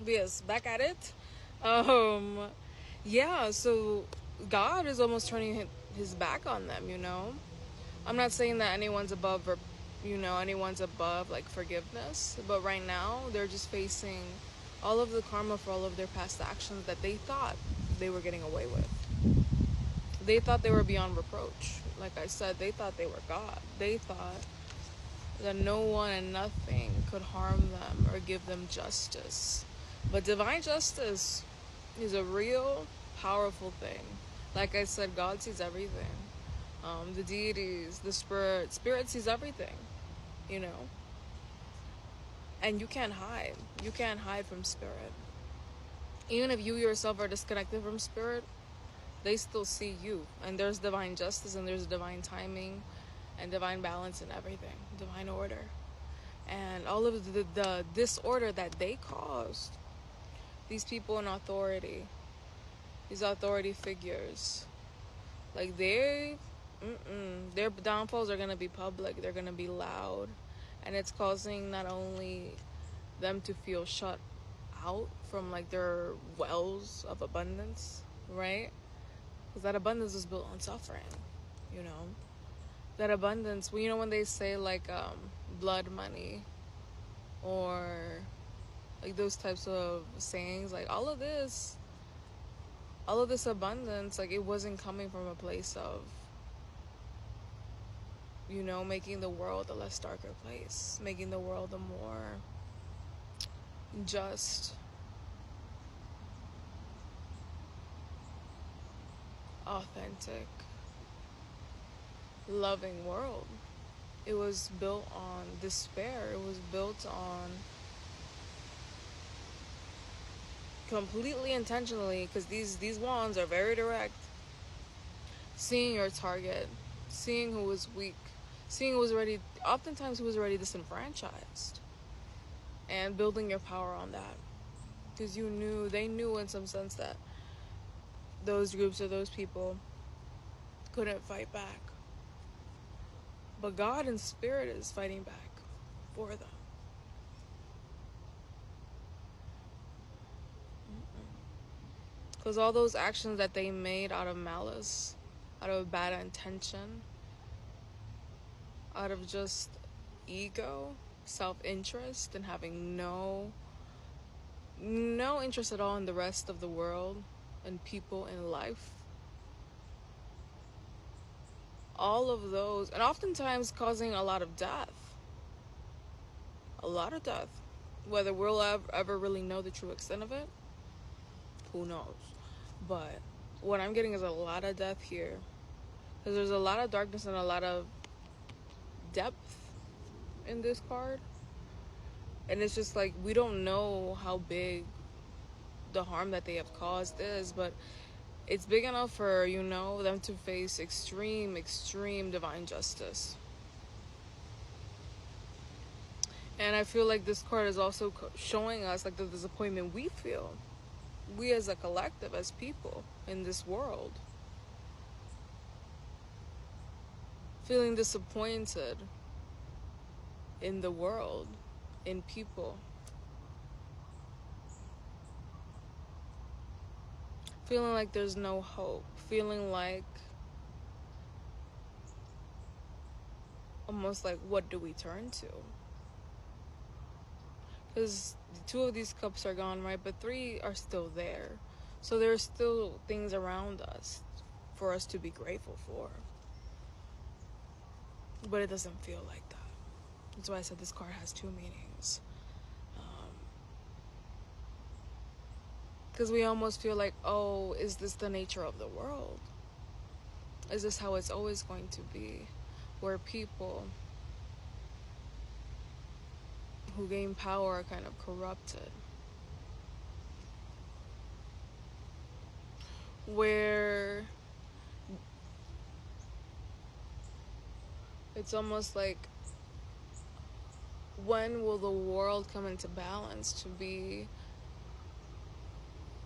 Yes, back at it. Um, yeah, so God is almost turning his back on them, you know? I'm not saying that anyone's above or, anyone's above like forgiveness, but right now they're just facing all of the karma for all of their past actions that they thought they were getting away with. They thought they were beyond reproach. Like I said, they thought they were God. They thought that no one and nothing could harm them or give them justice. But divine justice is a real powerful thing. Like I said, God sees everything. The deities, the spirit sees everything, you know? And you can't hide. You can't hide from spirit. Even if you yourself are disconnected from spirit, they still see you. And there's divine justice and there's divine timing and divine balance and everything. Divine order. And all of the disorder that they caused, these people in authority, these authority figures, like their downfalls are gonna be public. They're gonna be loud, and it's causing not only them to feel shut out from like their wells of abundance, right? Because that abundance is built on suffering, you know. That abundance, well, when they say like blood money or like those types of sayings, like all of this abundance, like it wasn't coming from a place of making the world a less darker place, making the world a more just, authentic, loving world. It was built on despair. It was built on completely intentionally, because these wands are very direct, seeing your target, seeing who was weak, seeing who was already, oftentimes who was already disenfranchised, and building your power on that. Because they knew in some sense that those groups or those people couldn't fight back. But God in spirit is fighting back for them. Because all those actions that they made out of malice, out of bad intention, out of just ego, self-interest, and having no interest at all in the rest of the world and people in life, all of those, and oftentimes causing a lot of death. A lot of death. Whether we'll ever really know the true extent of it, who knows? But what I'm getting is a lot of death here. Because there's a lot of darkness and a lot of depth in this card. And it's just like, we don't know how big the harm that they have caused is, but it's big enough for, them to face extreme, extreme divine justice. And I feel like this card is also showing us like the disappointment we feel. We as a collective, as people in this world. Feeling disappointed in the world, in people. Feeling like there's no hope. Feeling like almost like, what do we turn to? Because two of these cups are gone, right? But three are still there. So there's still things around us for us to be grateful for. But it doesn't feel like that. That's why I said this card has two meanings. Because we almost feel like, oh, is this the nature of the world? Is this how it's always going to be? Where people who gain power are kind of corrupted. Where it's almost like, when will the world come into balance to be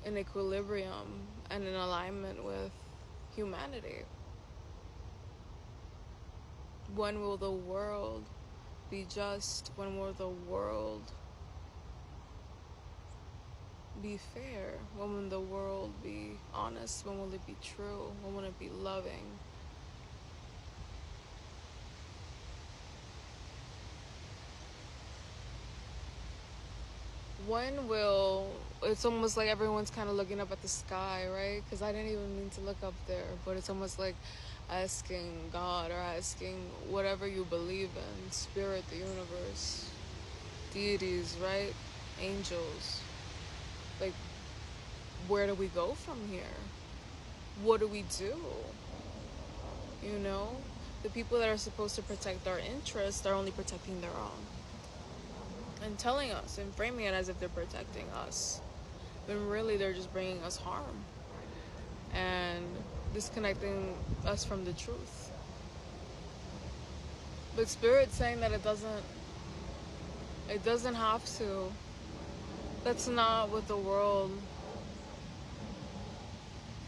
in equilibrium and in alignment with humanity? When will the world be just? When will the world be fair? When will the world be honest? When will it be true? When will it be loving? When will, it's almost like everyone's kind of looking up at the sky, right? Because I didn't even mean to look up there, but it's almost like asking God or asking whatever you believe in, spirit, the universe, deities, right? Angels. Like, where do we go from here? What do we do? You know? The people that are supposed to protect our interests are only protecting their own. And telling us and framing it as if they're protecting us, when really they're just bringing us harm and disconnecting us from the truth. But Spirit's saying that it doesn't have to. That's not what the world,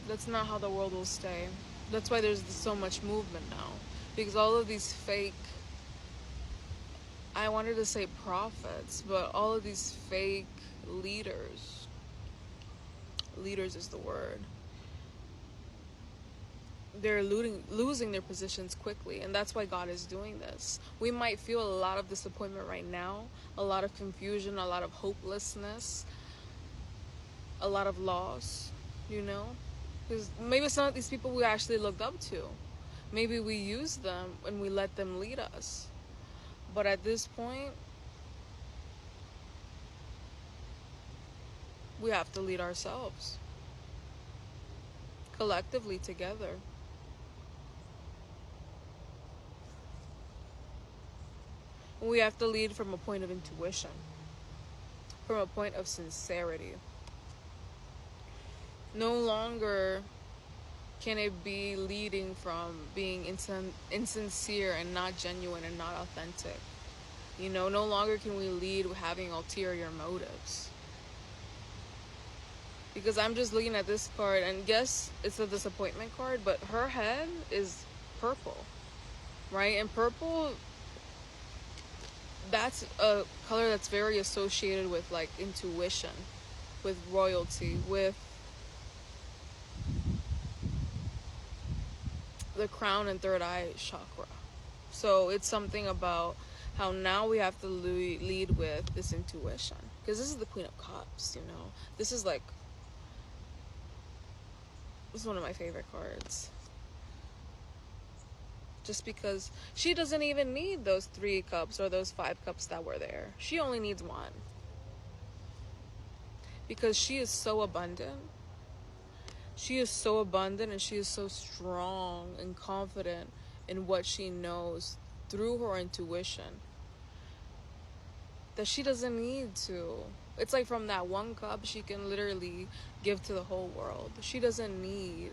that's not how the world will stay. That's why there's so much movement now. Because all of these fake, I wanted to say prophets, but all of these fake leaders is the word, they're losing their positions quickly, and that's why God is doing this. We might feel a lot of disappointment right now, a lot of confusion, a lot of hopelessness, a lot of loss, you know? Because maybe some of these people we actually looked up to, maybe we used them and we let them lead us. But at this point, we have to lead ourselves, collectively, together. We have to lead from a point of intuition, from a point of sincerity. No longer can it be leading from being insincere and not genuine and not authentic. You know, no longer can we lead with having ulterior motives. Because I'm just looking at this card, and yes, it's a disappointment card, but her head is purple, right? And purple, that's a color that's very associated with like intuition, with royalty, with the crown and third eye chakra. So it's something about how now we have to lead with this intuition, because this is the Queen of Cups, you know. This is one of my favorite cards, just because she doesn't even need those 3 cups or those 5 cups that were there. She only needs 1, because she is so abundant. She is so abundant, and she is so strong and confident in what she knows through her intuition, that she doesn't need to. It's like from that 1 cup, she can literally give to the whole world. She doesn't need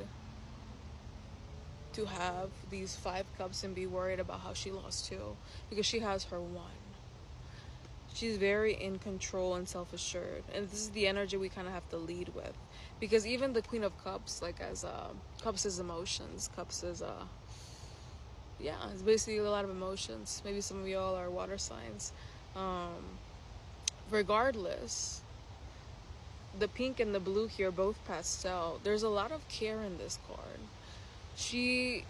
to have these 5 cups and be worried about how she lost 2, because she has her 1. She's very in control and self-assured, and this is the energy we kind of have to lead with, because even the Queen of Cups, like as Cups is emotions, Cups is yeah, it's basically a lot of emotions. Maybe some of y'all are water signs. Regardless, the pink and the blue here, both pastel, there's a lot of care in this card.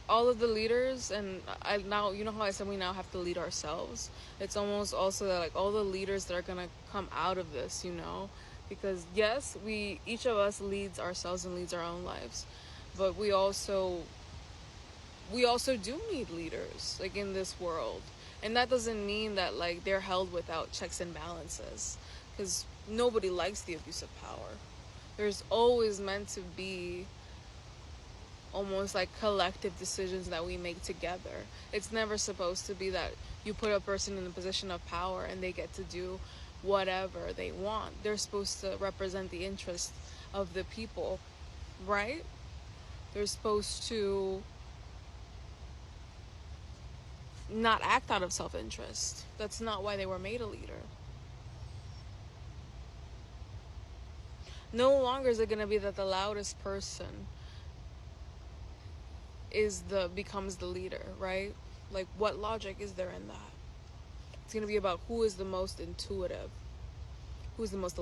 All of the leaders, and I now, you know how I said we now have to lead ourselves? It's almost also that like all the leaders that are gonna come out of this, you know? Because yes, each of us leads ourselves and leads our own lives, but we also do need leaders, like in this world. And that doesn't mean that like they're held without checks and balances, because nobody likes the abuse of power. There's always meant to be almost like collective decisions that we make together. It's never supposed to be that you put a person in a position of power and they get to do whatever they want. They're supposed to represent the interests of the people, right? They're supposed to not act out of self-interest. That's not why they were made a leader. No longer is it going to be that the loudest person becomes the leader, right? Like, what logic is there in that? It's going to be about who is the most intuitive, who's the most